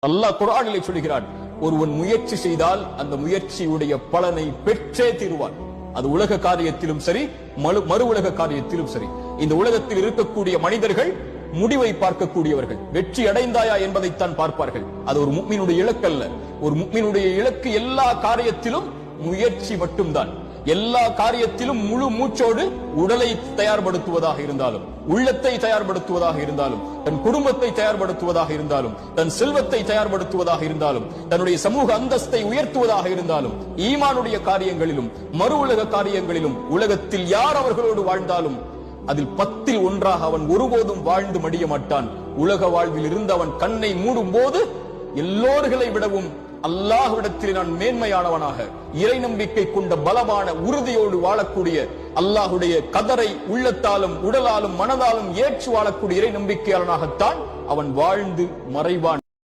அல்லாஹ் குர்ஆனிலே சொல்கிறான், ஒருவன் முயற்சி செய்தால் அந்த முயற்சியுடைய பலனை பெற்றே தீருவான். அது உலக காரியத்திலும் சரி, மறு உலக காரியத்திலும் சரி. இந்த உலகத்தில் இருக்கக்கூடிய மனிதர்கள் முடிவை பார்க்கக்கூடியவர்கள். வெற்றி அடைந்தாயா என்பதைத்தான் பார்ப்பார்கள். அது ஒரு முஃமினுடைய இலக்கு அல்ல. ஒரு முஃமினுடைய இலக்கு எல்லா காரியத்திலும் முயற்சி மட்டும்தான். எல்லா காரியத்திலும் முழு மூச்சோடு உடலை தயார்படுத்துவதாக இருந்தாலும், உள்ளத்தை தயார்படுத்துவதாக இருந்தாலும், தன் குடும்பத்தை தயார்படுத்துவதாக இருந்தாலும், தன் செல்வத்தை தயார்படுத்துவதாக இருந்தாலும், தன்னுடைய சமூக அந்தஸ்தை உயர்த்துவதாக இருந்தாலும், ஈமானுடைய காரியங்களிலும் மறு உலக காரியங்களிலும் உலகத்தில் யார் அவர்களோடு வாழ்ந்தாலும் அதில் 10ல் 1 அவன் ஒருபோதும் வாழ்ந்து மடிய மாட்டான். உலக வாழ்வில் இருந்து அவன் கண்ணை மூடும் போது எல்லோர்களை விடவும் அல்லாஹ்விடத்தில் நான் மேன்மையானவனாக, இறை நம்பிக்கை கொண்ட பலமான உறுதியோடு வாழக்கூடிய, அல்லாஹுடைய கதரை உள்ளத்தாலும் உடலாலும் மனதாலும் ஏற்று வாழக்கூடிய இறை நம்பிக்கையாளனாகத்தான் அவன் வாழ்ந்து மறைவான்.